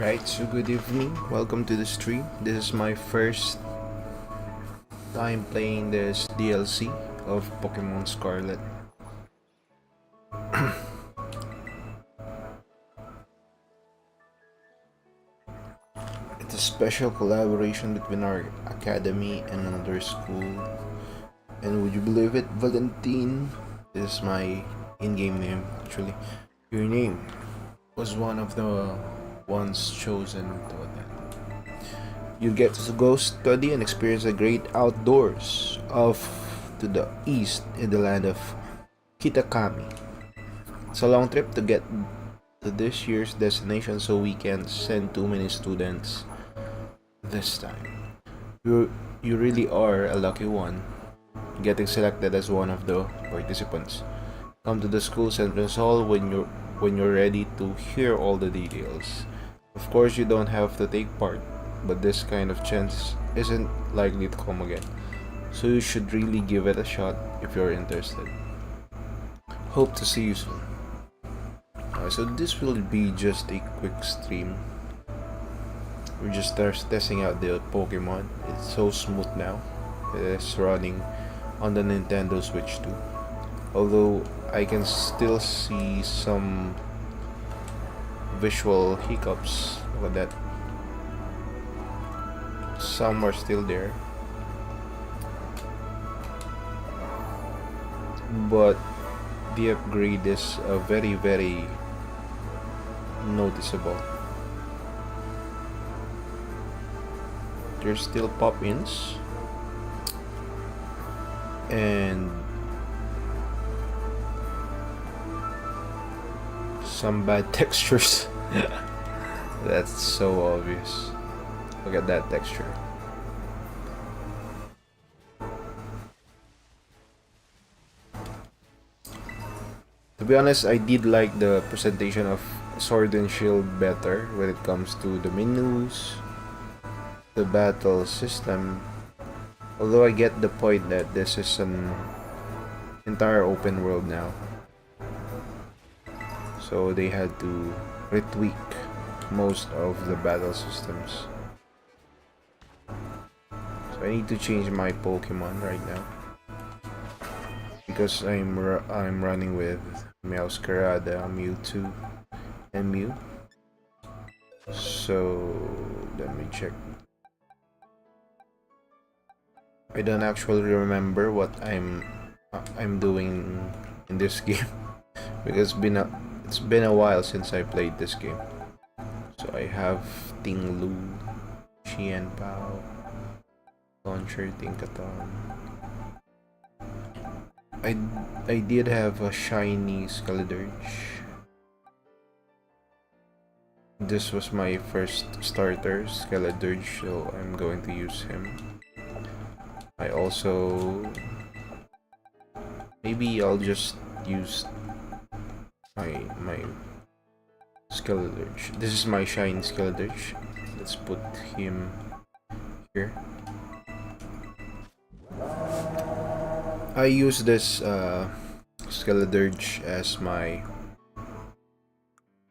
Alright, so good evening. Welcome to the stream. This is my first time playing this DLC of Pokémon Scarlet. It's a special collaboration between our academy and another school. And would you believe it, Valentine? This is my in-game name, actually. Your name was one of the ones chosen to attend. You get to go study and experience the great outdoors off to the east in the land of Kitakami. It's a long trip to get to this year's destination, so we can't send too many students this time. You really are a lucky one, getting selected as one of the participants. Come to the school's entrance hall when you're ready to hear all the details. Of course, you don't have to take part, but this kind of chance isn't likely to come again, so you should really give it a shot if you're interested. Hope to see you soon. So this will be just a quick stream. We're just testing out the Pokemon. It's so smooth now. It is running on the Nintendo Switch too. Although I can still see some visual hiccups. Look at that. Some are still there, but the upgrade is very noticeable. There's still pop-ins and some bad textures. That's so obvious. Look at that texture. To be honest, I did like the presentation of Sword and Shield better when it comes to the menus, the battle system. Although I get the point that this is an entire open world now, so they had to retweak most of the battle systems. So I need to change my Pokemon right now because I'm running with Meowscarada, Mewtwo, and Mew. So let me check. I don't actually remember what I'm doing in this game because it's been a while since I played this game. So I have Tinglu, Xianpao, Launcher, Tinkaton. I did have a shiny Skeledirge. This was my first starter, Skeledirge, so I'm going to use him. I also... maybe I'll just use my Skeledirge. This is my shiny Skeledirge. Let's put him here. I use this Skeledirge as my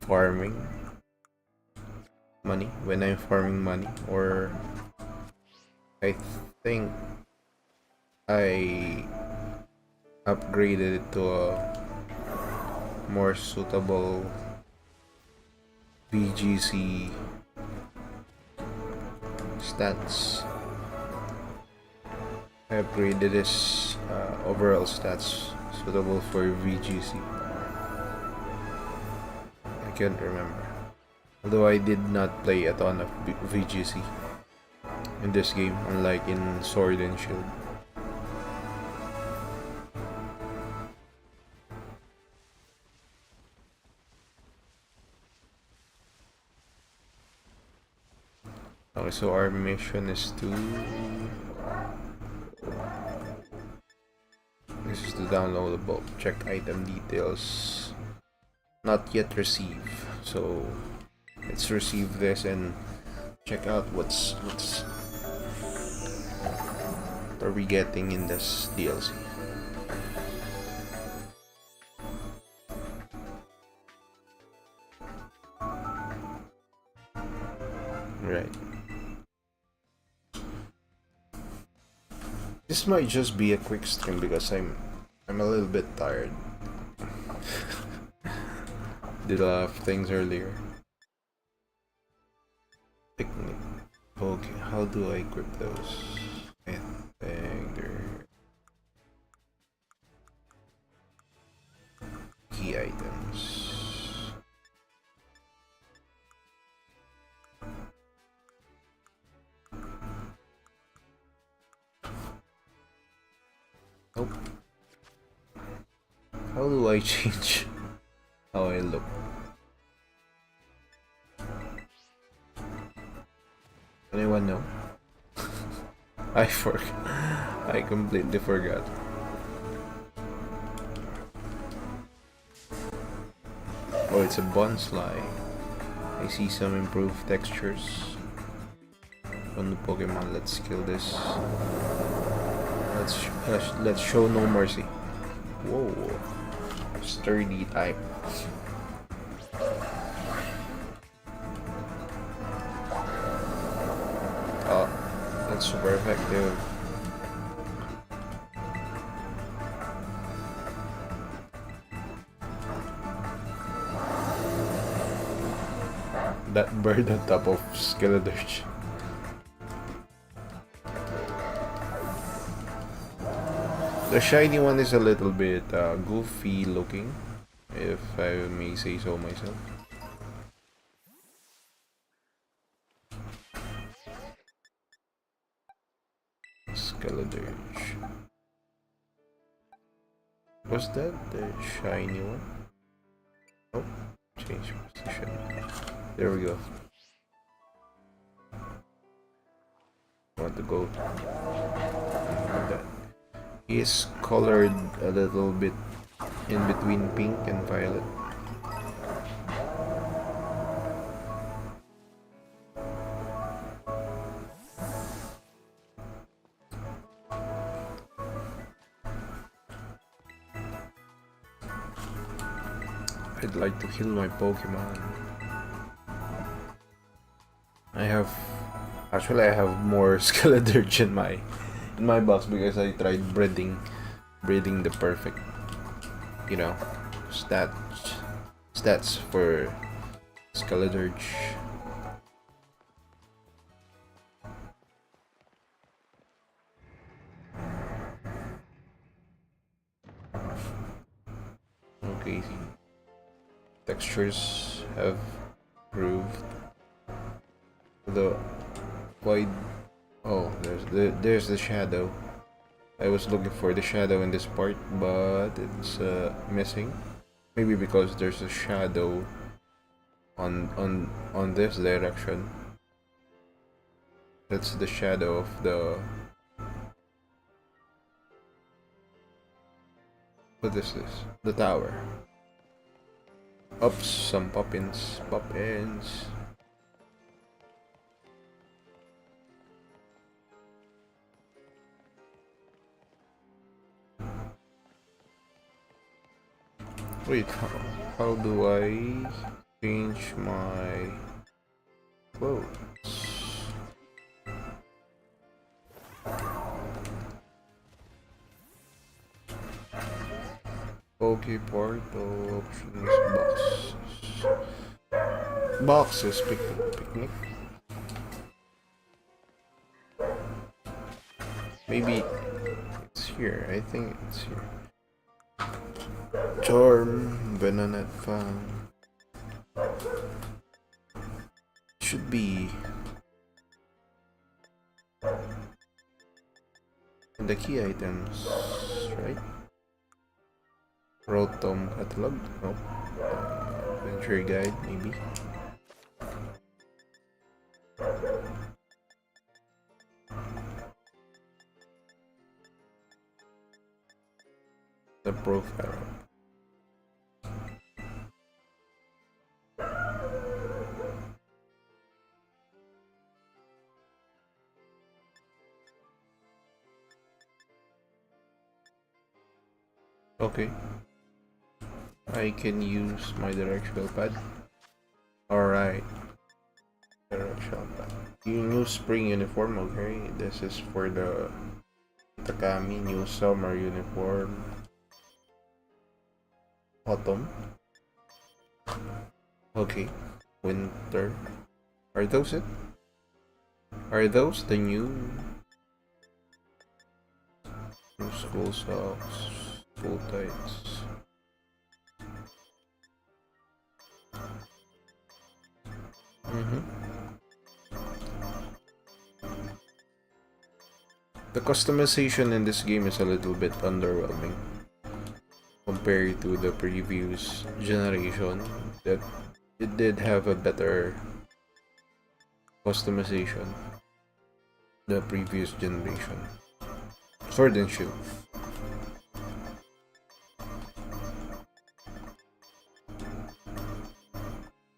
farming money when I'm farming money, or I think I upgraded it to a more suitable VGC stats. I upgraded his overall stats suitable for VGC. I can't remember. Although I did not play a ton of VGC in this game, unlike in Sword and Shield. Okay, so our mission is to... this is the downloadable. Check item details. Not yet receive. So let's receive this and check out what are we getting in this DLC. This might just be a quick stream because I'm a little bit tired. Did a lot of things earlier. Picnic. Okay, how do I equip those? I think they're key items. Nope. How do I change how I look? Anyone know? I completely forgot. Oh, it's a bonsai. I see some improved textures on the Pokemon. Let's kill this. Let's show no mercy. Whoa, sturdy type. Oh, that's super effective. That bird on top of Skeletorch. The shiny one is a little bit goofy looking, if I may say so myself. Skeletorch. Was that the shiny one? Oh, change position. There we go. Want to go like that. He is colored a little bit in between pink and violet. I'd like to heal my Pokemon. I have more Skeletorch in my box because I tried breeding the perfect, you know, stats for Skeletorch. Okay, textures have improved. The wide. Oh, there's the shadow. I was looking for the shadow in this part, but it's missing. Maybe because there's a shadow on this direction. That's the shadow of the. What is this? The tower. Oops, some pop-ins. Wait, how do I change my clothes? Poké portal options boxes picnic. Maybe it's here. I think it's here. Charm, Venonat found. Should be in the key items, right? Rotom catalog? No. Adventure guide, maybe. The profile. Okay. I can use my directional pad. Alright. Directional pad. You new spring uniform, okay. This is for the Takami, new summer uniform. Autumn. Okay. Winter. Are those it? Are those the new school socks? School tights. The customization in this game is a little bit underwhelming compared to the previous generation. That it did have a better customization. The previous generation. Sword and Shield.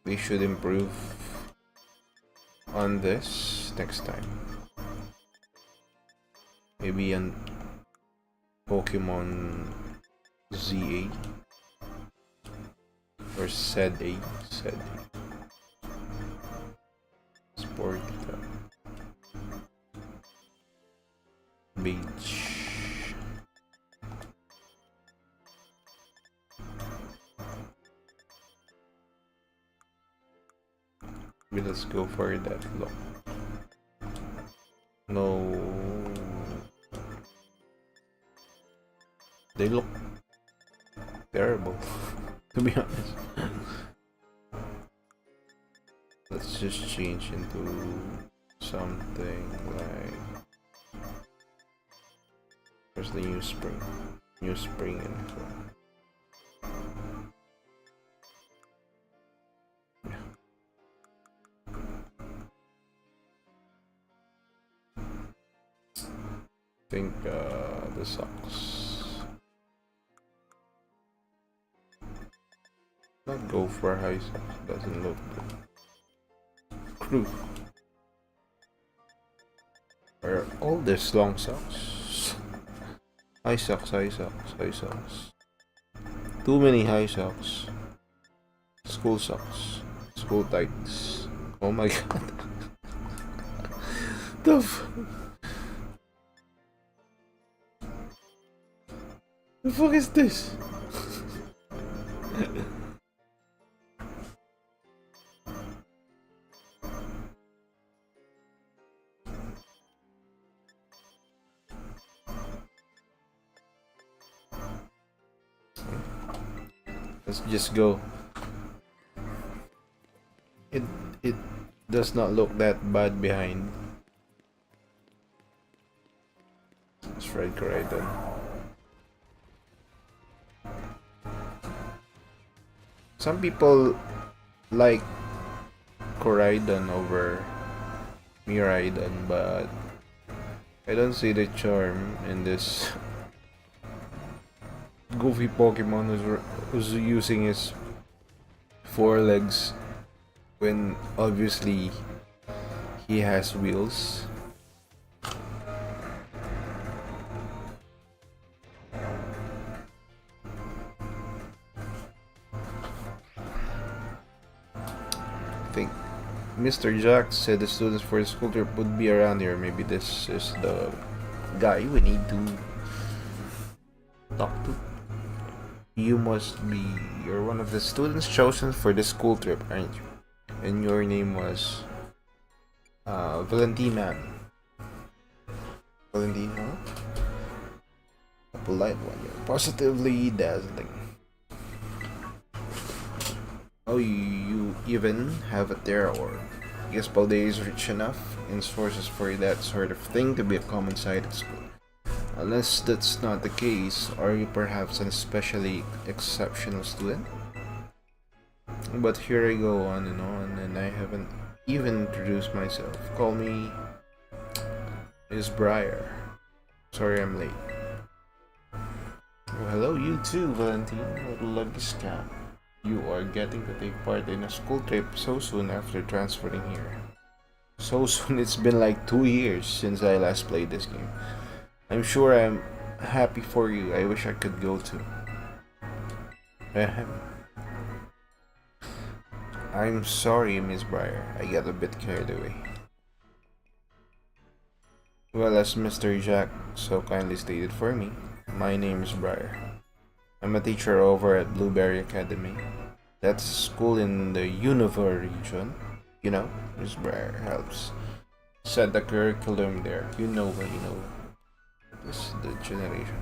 We should improve on this next time. Maybe on Pokemon ZA or ZA. Sport Beach. Let's go for that look. No, they look terrible to be honest. Let's just change into something like, there's the new spring info. I think the socks. Not go for high socks, doesn't look good. Crew. Are all this long socks? High socks. Too many high socks. School socks. School tights. Oh my god. The fuck is this? Let's just go. It does not look that bad behind. Let's try Koraidon. Some people like Koraidon over Miraidon, but I don't see the charm in this goofy Pokemon who's using his 4 legs when obviously he has wheels. I think Mr. Jack said the students for the school trip would be around here. Maybe this is the guy we need to talk to. You're one of the students chosen for the school trip, aren't you? And your name was Valentina. Valentina? A polite one. You're positively dazzling. Oh, you even have a Terra Orb. Guess Paldeia is rich enough in sources for that sort of thing to be a common sight at school. Unless that's not the case, are you perhaps an especially exceptional student? But here I go on, and I haven't even introduced myself. Call me Miss Briar. Sorry I'm late. Well, hello you too, Valentine. What a lucky scam. You are getting to take part in a school trip so soon after transferring here. So soon, it's been like 2 years since I last played this game. I'm sure I'm happy for you. I wish I could go too. I'm sorry, Miss Briar. I got a bit carried away. Well, as Mr. Jack so kindly stated for me. My name is Briar. I'm a teacher over at Blueberry Academy. That's a school in the Univer region. You know, Miss Briar helps set the curriculum there. You know. This is the generation.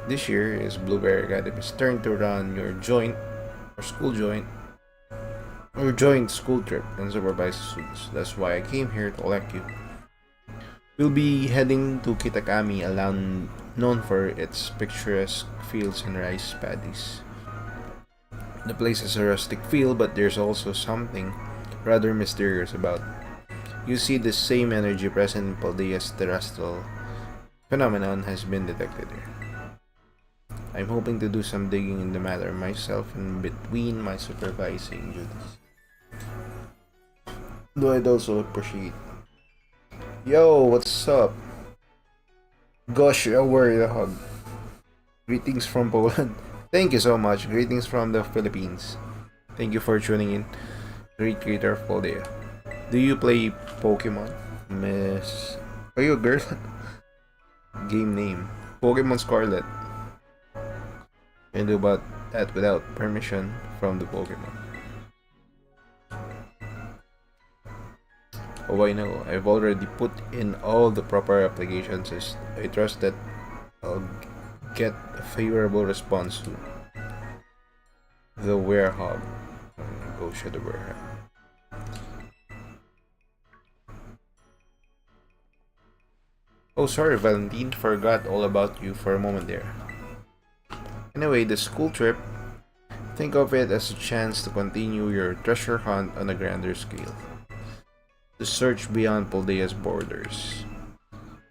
This year is Blueberry Academy's turn to run your joint or school joint or joint school trip and supervise students. That's why I came here to elect you. We'll be heading to Kitakami, a land known for its picturesque fields and rice paddies. The place has a rustic feel, but there's also something rather mysterious about it. You see, the same energy present in Paldea's terrestrial phenomenon has been detected here. I'm hoping to do some digging in the matter myself in between my supervising duties. Though I'd also appreciate. Yo, what's up? Gosh, a worried hug. Greetings from Poland. Thank you so much. Greetings from the Philippines. Thank you for tuning in. Great creator of Paldea. Do you play Pokemon? Miss... Are you a girl? Game name. Pokémon Scarlet. Can do about that without permission from the Pokemon. Oh, I know. I've already put in all the proper applications. I trust that I'll get a favorable response soon. The Werehog. Go show the Werehog. Oh, sorry, Valentine. Forgot all about you for a moment there. Anyway, the school trip. Think of it as a chance to continue your treasure hunt on a grander scale. To search beyond Paldea's borders.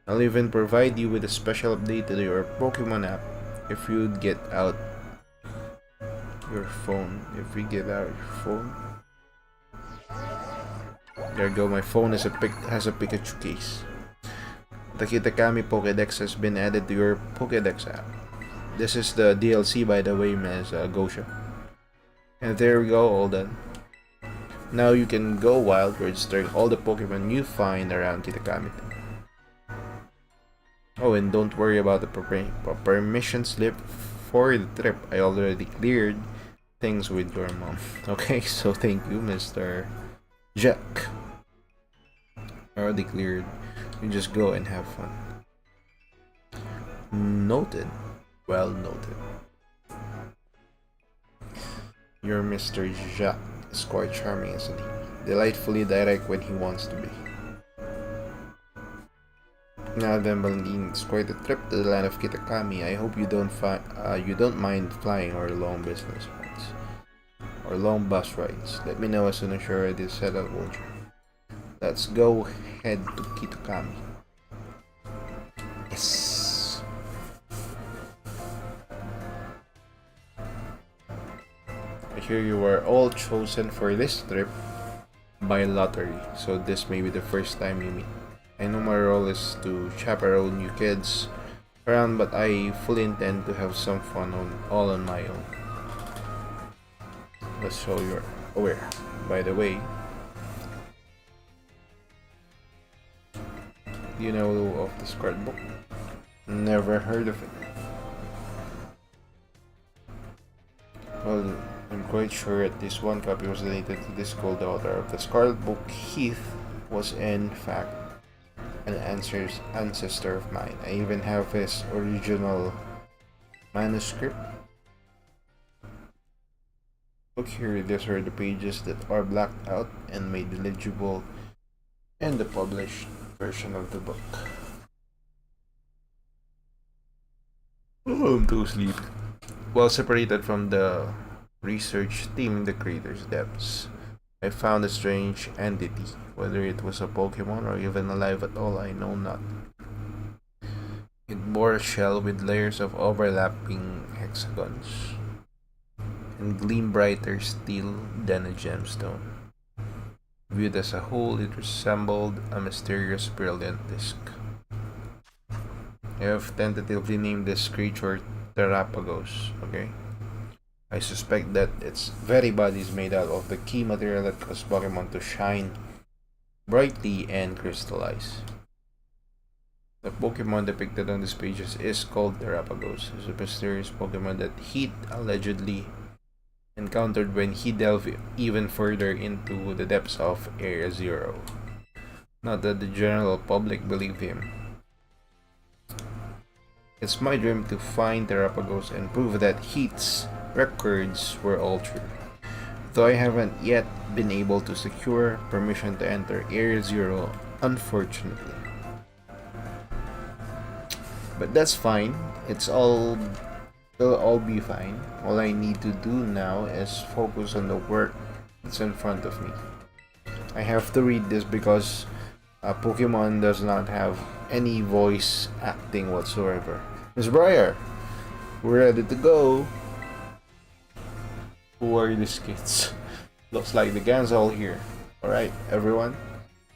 I'll even provide you with a special update to your Pokemon app if you'd get out your phone. If we get out your phone. There you go, my phone has a Pikachu case. The Kitakami Pokédex has been added to your Pokédex app. This is the DLC, by the way, Ms. Gosha. And there we go, all done. Now you can go wild registering all the Pokemon you find around Kitakami. Oh, and don't worry about the permission slip for the trip. I already cleared things with your mom. Okay, so thank you, Mr. Jack. Already cleared. You just go and have fun. Noted. Well noted. Your Mr. Jack is quite charming, isn't he? Delightfully direct when he wants to be. Now then, Valentine, it's quite a trip to the land of Kitakami. I hope you don't mind flying or long business rides. Or long bus rides. Let me know as soon as you're ready to settle, won't you? Let's go head to Kitakami. Yes. I hear you were all chosen for this trip by lottery, so this may be the first time you meet. I know my role is to chaperone you kids around, but I fully intend to have some fun all on my own. Let's show you're aware. By the way, you know of this card book? Never heard of it. Well, I'm quite sure at least one copy was donated to this school. The author of the Scarlet Book, Heath, was in fact an ancestor of mine. I even have his original manuscript. Look here, these are the pages that are blacked out and made legible in the published version of the book. Oh, I'm too sleepy. Well separated from the research team in the creator's depths, I found a strange entity. Whether it was a Pokemon or even alive at all, I know not. It bore a shell with layers of overlapping hexagons and gleamed brighter steel than a gemstone. Viewed as a whole, it resembled a mysterious brilliant disk. I have tentatively named this creature Terrapagos, okay? I suspect that its very body is made out of the key material that causes Pokemon to shine brightly and crystallize. The Pokemon depicted on these pages is called Terapagos. It's a mysterious Pokemon that Heat allegedly encountered when he delved even further into the depths of Area Zero. Not that the general public believe him. It's my dream to find Terapagos and prove that Heat's records were all true. Though I haven't yet been able to secure permission to enter Area Zero, unfortunately. But that's fine. It'll all be fine. All I need to do now is focus on the work that's in front of me. I have to read this because Pokemon does not have any voice acting whatsoever. Miss Briar, we're ready to go. Who are these kids? Looks like the gang's all here. Alright, everyone,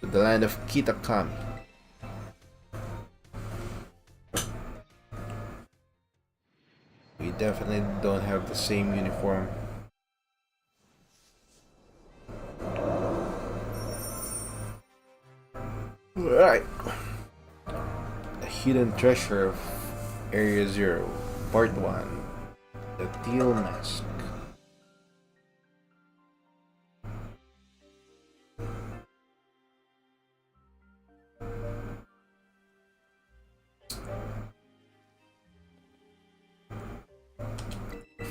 to the land of Kitakami. We definitely don't have the same uniform. Alright. The Hidden Treasure of Area Zero, Part 1. The Teal Mask.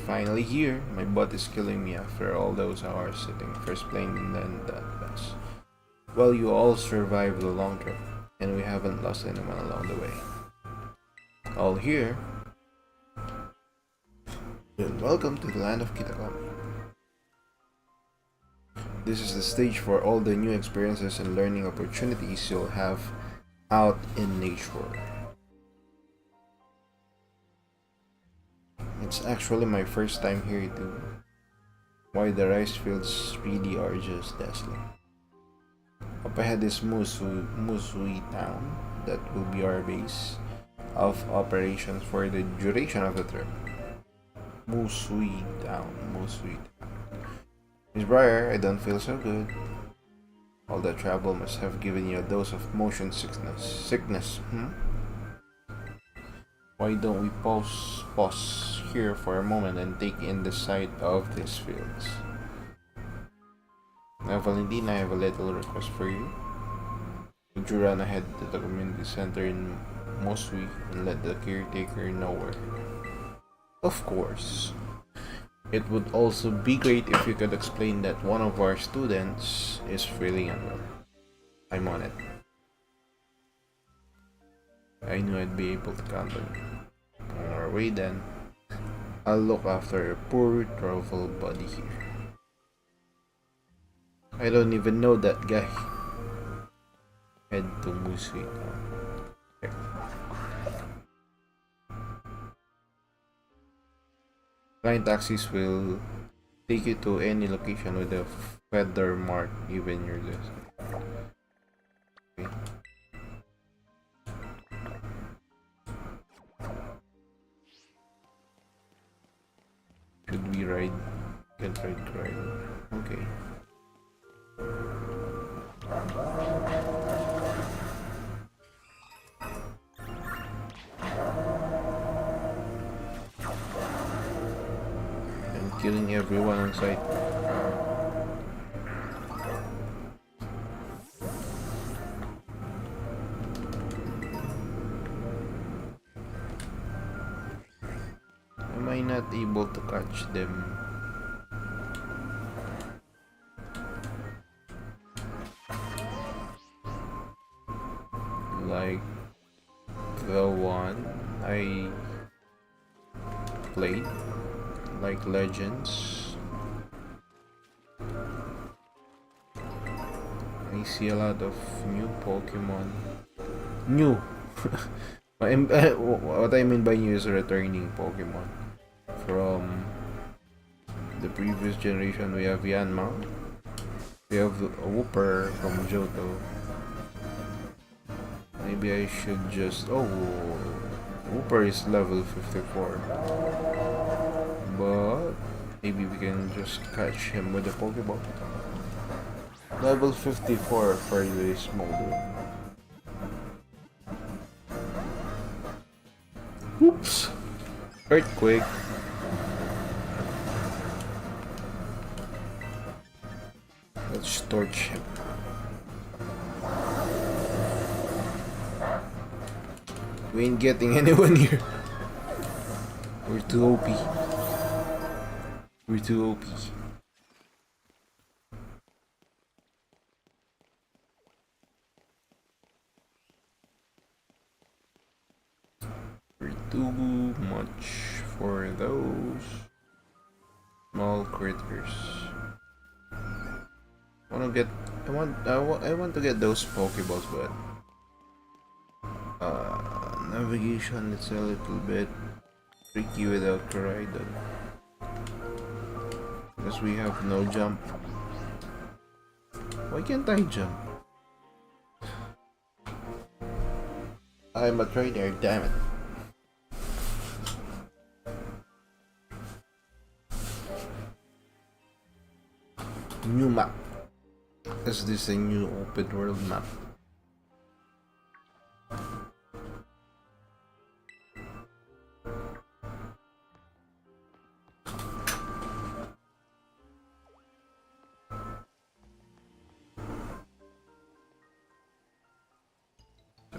Finally here, my butt is killing me after all those hours sitting first playing and then that mess. Well, you all survived the long trip, and we haven't lost anyone along the way. All here, and welcome to the land of Kitakami. This is the stage for all the new experiences and learning opportunities you'll have out in nature. It's actually my first time here too. Why the rice fields really are just dazzling. Up ahead is Musui town. That will be our base of operations for the duration of the trip. Musui town. Miss Briar, I don't feel so good. All that travel must have given you a dose of motion sickness. Why don't we pause here for a moment and take in the sight of these fields? Now, Valentina, I have a little request for you. Would you run ahead to the community center in Mosui and let the caretaker know we're here? Of course. It would also be great if you could explain that one of our students is feeling unwell. I'm on it. I knew I'd be able to count on you. On our way then, I'll look after a poor travel buddy here. I don't even know that guy. Head to Musui now. Okay. Flying taxis will take you to any location with a feather mark even your destination. Okay. Should we ride? Can't ride. Okay. I'm killing everyone on sight. Am I not able to catch them? Like the one I played, like Legends. I see a lot of new Pokemon. New! What I mean by new is returning Pokemon. From the previous generation, we have Yanma. We have Wooper from Johto. Maybe I should just... Oh, Wooper is level 54. But maybe we can just catch him with a Pokeball. Level 54 for this module. Oops. Earthquake. Let's torch him. We ain't getting anyone here. We're too OP. We're too OP. We're too much for those small critters. I want to get those Pokeballs, but navigation is a little bit tricky without Koraidon. Because we have no jump. Why can't I jump? I'm a trainer, damn it. New map. Is this a new open world map?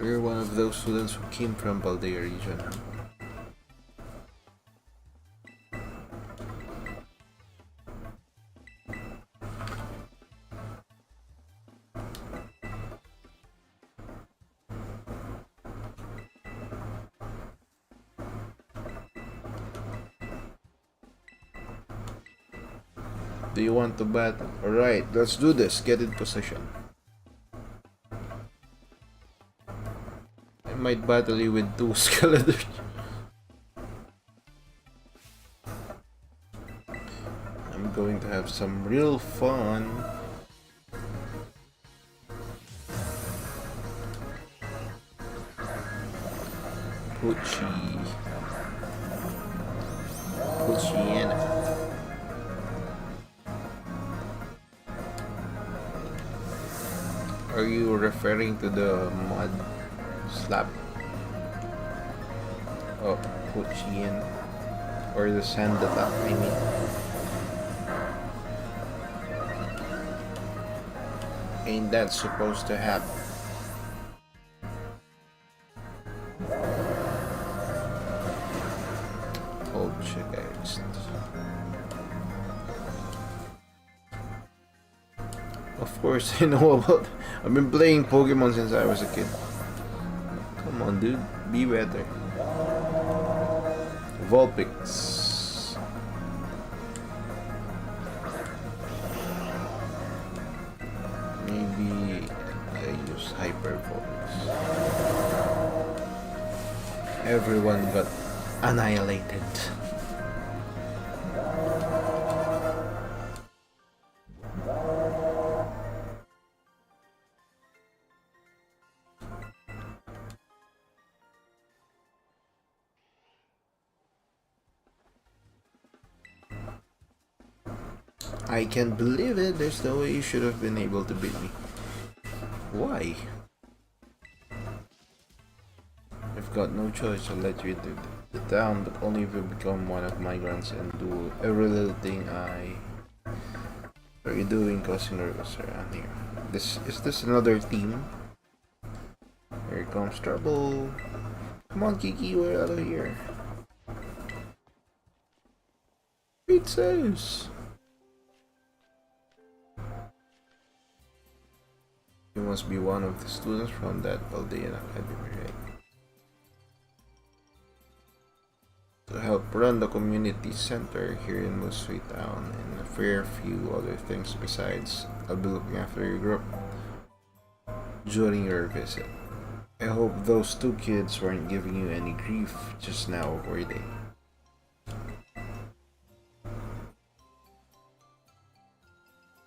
You're one of those students who came from Paldea region. Do you want to battle? Alright, let's do this. Get in position. I might battle you with 2 skeletons. I'm going to have some real fun. Pochiana. Are you referring to the mud slap? Oh, Pochian. Or the sand attack, I mean. Ain't that supposed to happen? Oh shit, guys. Of course I know about. I've been playing Pokemon since I was a kid. Come on, dude, be better. Vulpix. Maybe I use Hyper Vulpix. Everyone got annihilated. I can't believe it, there's no way you should have been able to beat me. Why? I've got no choice, I'll let you into the town, but only if you become one of my grunts and do every little thing What are you doing causing ruckus around here? Is this another team? Here comes trouble. Come on, Kiki, we're out of here. Pizzas! You must be one of the students from that Paldean Academy, right? To help run the community center here in Musui Town and a fair few other things besides, I'll be looking after your group during your visit. I hope those 2 kids weren't giving you any grief just now, were they?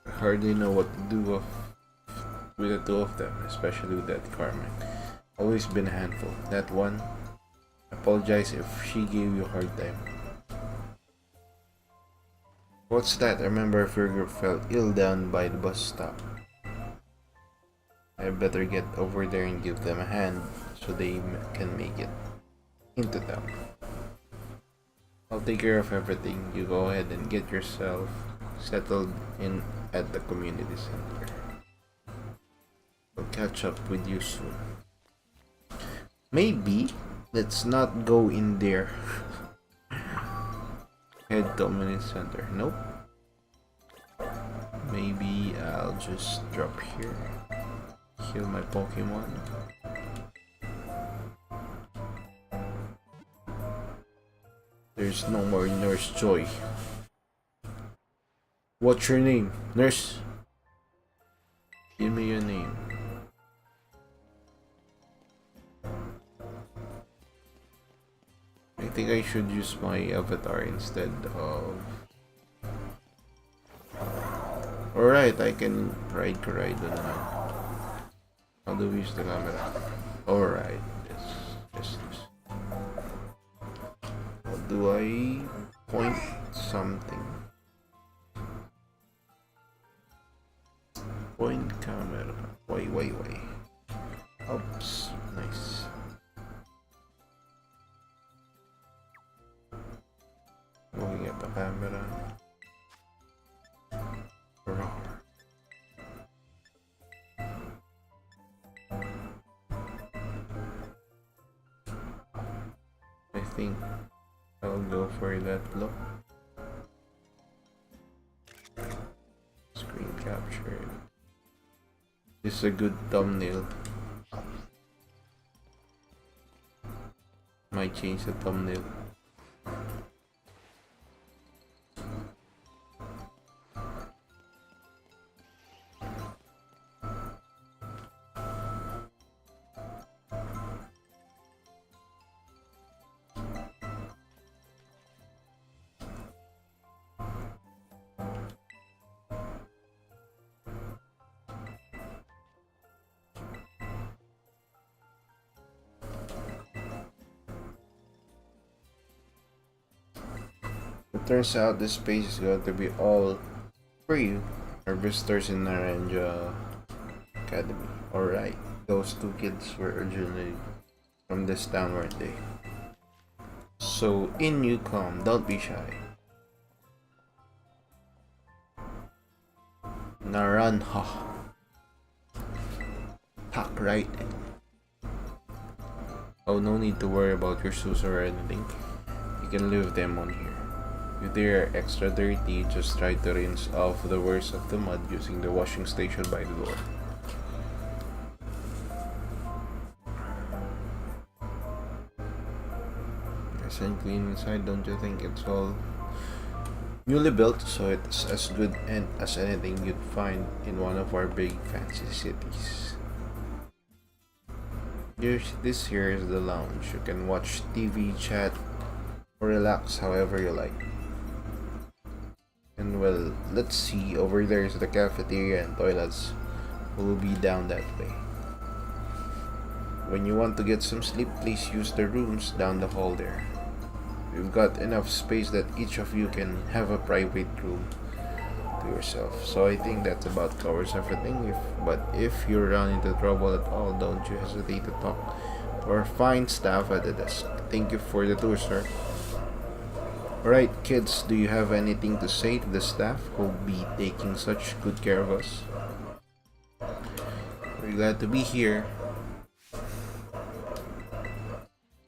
I hardly know what to do with the 2 of them, especially with that Carmen. Always been a handful. That one, apologize if she gave you a hard time. What's that? I remember if your group felt ill down by the bus stop. I better get over there and give them a hand so they can make it. into them. I'll take care of everything. You go ahead and get yourself settled in at the community center. I'll catch up with you soon. Maybe let's not go in there. Head community center. Nope. Maybe I'll just drop here. Heal my Pokemon. There's no more Nurse Joy. What's your name, Nurse? Give me your name. I think I should use my avatar instead of... Alright, I can ride Koraidon now. How do we use the camera? Alright, yes. How do I point something? Point camera. Wait. Oops, nice. Looking at the camera. Roar. I think I'll go for that look. Screen capture. This is a good thumbnail. Might change the thumbnail. It turns out this space is going to be all for you, our visitors in Naranja Academy. Alright, those two kids were originally from this town, weren't they? So in you come, don't be shy. Naranja. Pack right in. Oh, no need to worry about your shoes or anything. You can leave them on here. If they are extra dirty, just try to rinse off the worst of the mud using the washing station by the door. Nice and clean inside, don't you think? It's all newly built, so it's as good and as anything you'd find in one of our big fancy cities. This here is the lounge. You can watch TV, chat, or relax however you like. And well, let's see, over there is the cafeteria and toilets. We'll be down that way. When you want to get some sleep, please use the rooms down the hall there. We've got enough space that each of you can have a private room to yourself. So I think that about covers everything. But if you run into trouble at all, don't you hesitate to talk or find staff at the desk. Thank you for the tour, sir. Alright, kids, do you have anything to say to the staff who'll be taking such good care of us? We're glad to be here.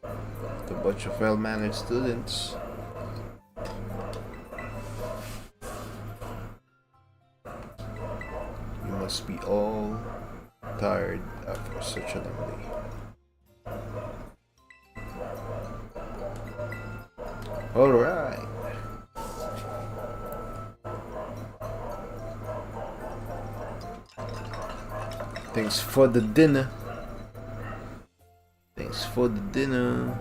With a bunch of well-managed students. You must be all tired after such a long day. Alright. Thanks for the dinner. Thanks for the dinner.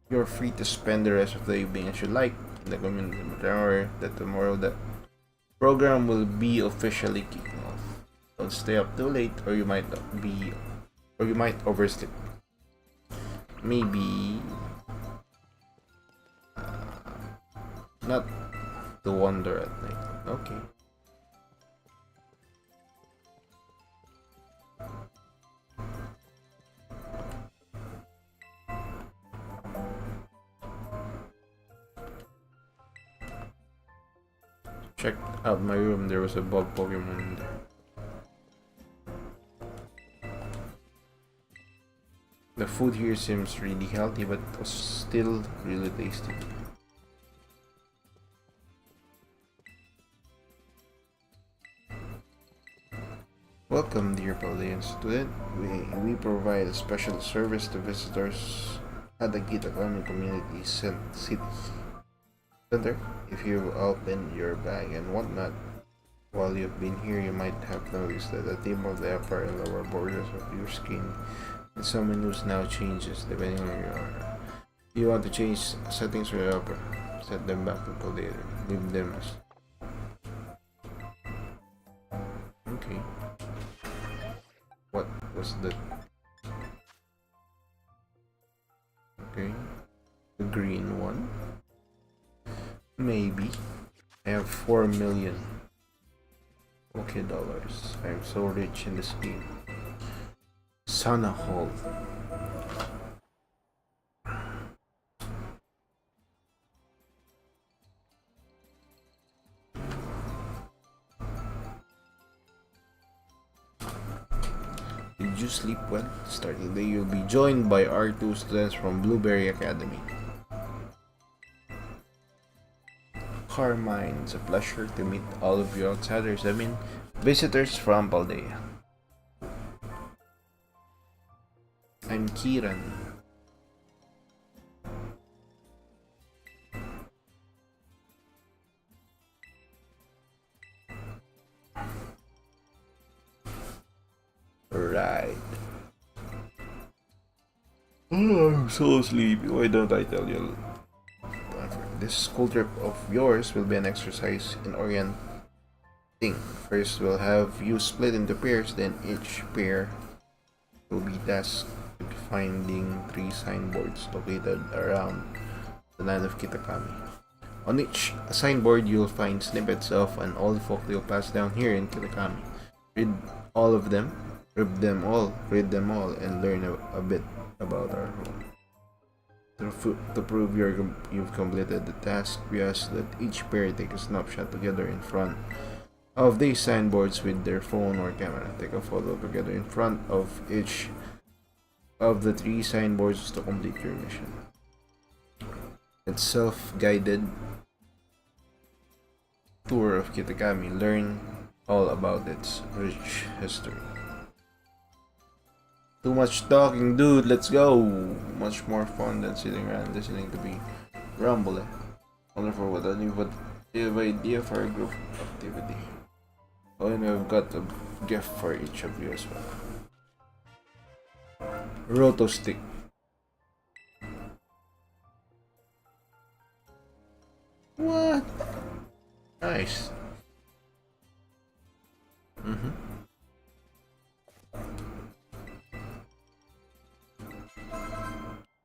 You're free to spend the rest of the evening as you like in the community. Remember that tomorrow the program will be officially kicking off. Don't stay up too late, or you might oversleep. Maybe not to wander at night. Okay. checked out my room, there was a bug Pokemon in there. The food here seems really healthy, but was still really tasty. Welcome, dear Paldean student. We provide a special service to visitors at the Kitakami Community City Center. If you open your bag and whatnot while you've been here, you might have noticed that the theme of the upper and lower borders of your skin in some menus now changes depending on where you are. If you want to change settings for your upper, set them back until later. Leave them as okay. What was that? Okay. The green one. Maybe. I have 4 million Poké dollars. I'm so rich in this game. Sana Hall. Did you sleep well? Starting the day, you'll be joined by R2 students from Blueberry Academy. Carmine, it's a pleasure to meet all of you outsiders. I mean, visitors from Paldea. I'm Kieran. Right. Oh, I'm so sleepy. Why don't I tell you? This school trip of yours will be an exercise in orienting. First, we'll have you split into pairs, then each pair will be tasked with finding 3 signboards located around the land of Kitakami. On each signboard, you'll find snippets of an old folktale passed down here in Kitakami. Read all of them, read them all, and learn a bit about our home. To prove you've completed the task, we ask that each pair take a snapshot together in front of these signboards with their phone or camera. Take a photo together in front of each of the 3 signboards to complete your mission. It's self-guided tour of Kitakami. Learn all about its rich history. Too much talking, dude. Let's go. Much more fun than sitting around listening to me rumble. Wonderful. What do you have an idea for a group activity? Oh, and I've got a gift for each of you as well. Roto stick. What? Nice.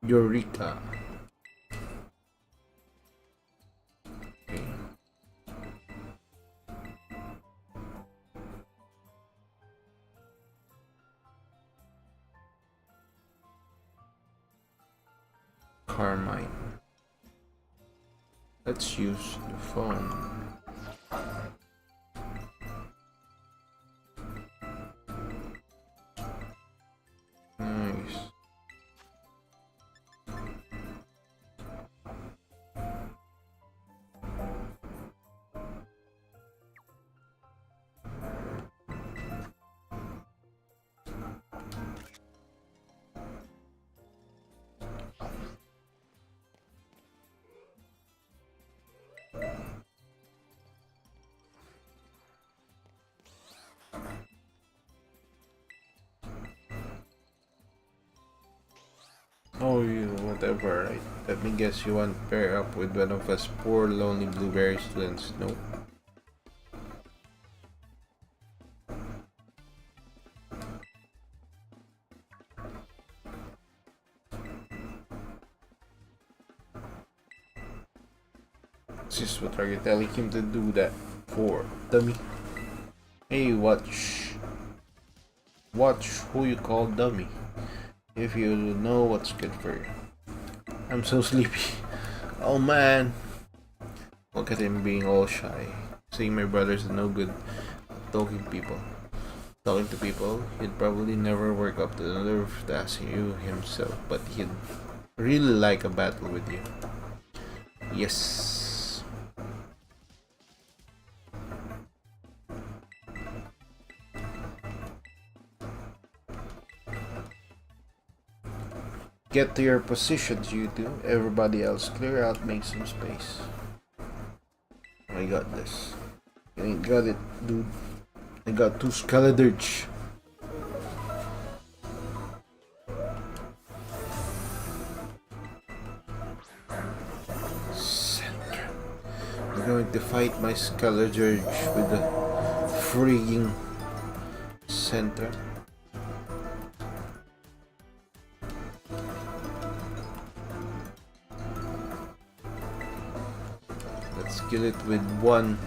Eureka. Okay. Carmine. Let's use the phone. Nice. Oh, you whatever, right? Let me guess, you want to pair up with one of us poor lonely blueberry students, no? Sis, what are you telling him to do that for, dummy? Hey, watch who you call dummy. If you know what's good for you. I'm so sleepy. Oh man. Look at him being all shy. saying my brother's no good talking to people. He'd probably never work up to the nerve task you himself, but he'd really like a battle with you. Yes. Get to your positions, you two. Everybody else, clear out, make some space. I got this. You ain't got it, dude. I got 2 Skeledurge. Center. I'm going to fight my Skeledurge with the freaking center. Let's kill it with 1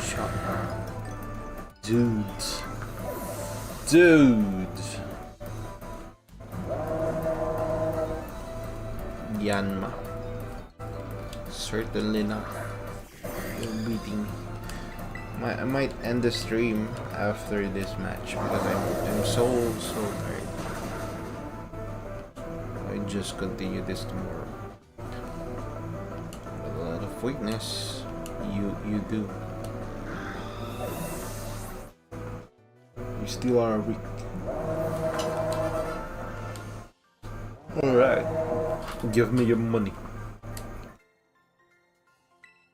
shot. Dude. Yanma. Certainly not. You're beating me. I might end the stream after this match because I'm so tired. I just continue this tomorrow. A lot of weakness. You do. You still are weak. Alright. Give me your money.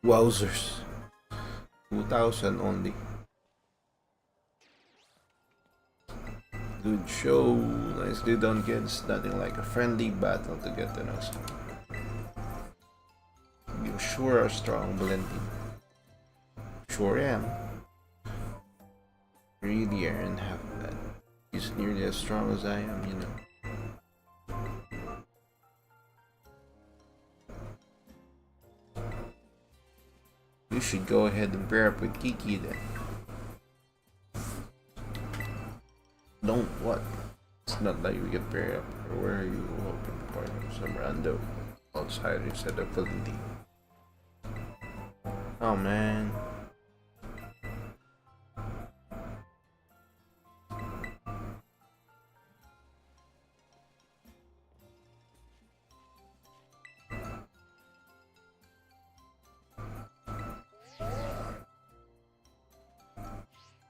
Wowzers. 2,000 only. Good show. Nicely done, kids. Nothing like a friendly battle to get to know someone. You sure are strong, Valentine. Sure am. Really aren't half bad. He's nearly as strong as I am, you know. You should go ahead and pair up with Kiki then. Don't what? It's not like we get paired up. Or where are you hoping for? Some random outsider instead of Valentine. Oh man.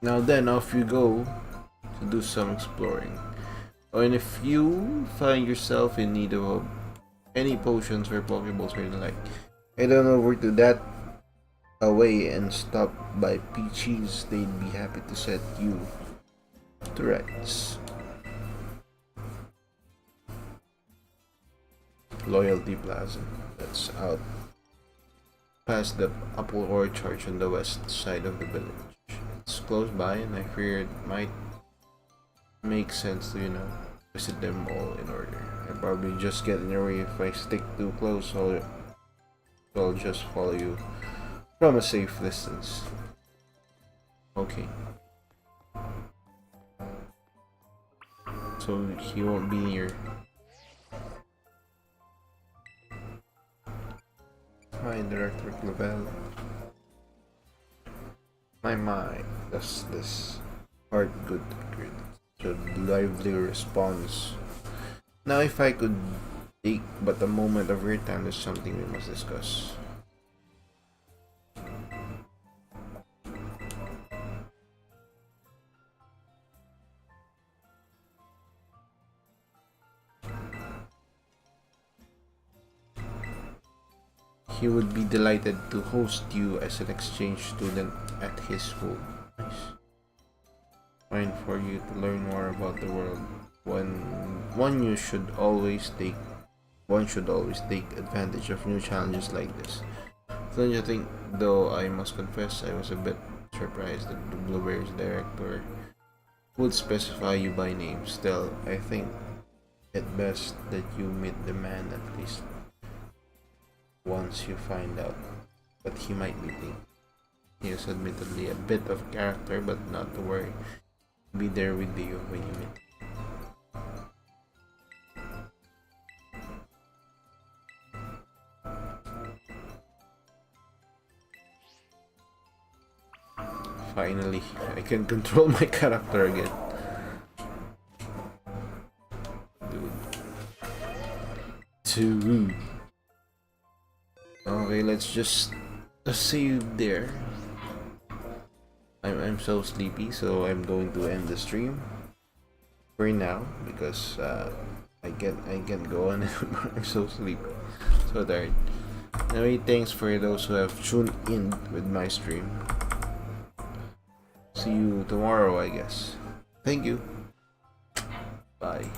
Now then, off you go to do some exploring. Oh, and if you find yourself in need of any potions or Pokeballs or the like, head on over to that away and stop by Peachy's. They'd be happy to set you to rights. Loyalty Plaza. That's out past the Apple Orchard on the west side of the village. It's close by, and I figured it might make sense to, visit them all in order. I'll probably just get in your way if I stick too close, so I'll just follow you from a safe distance. Okay. So he won't be near. Hi, Director Clavel. My, does this art good to lively response. Now if I could take but a moment of your time, there's something we must discuss. He would be delighted to host you as an exchange student at his school. Nice. Fine for you to learn more about the world. One should always take advantage of new challenges like this. Don't you think? Though I must confess, I was a bit surprised that the Blueberry's director would specify you by name. Still, I think it best that you meet the man at least once you find out what he might be thinking. He is admittedly a bit of character, but not to worry. Be there with you when you meet. Finally, I can control my character again. Dude. Two. Okay, let's just save there. I'm so sleepy, so I'm going to end the stream for now because I can't go on anymore. I'm so sleepy, so tired. Anyway, thanks for those who have tuned in with my stream. See you tomorrow, I guess. Thank you. Bye.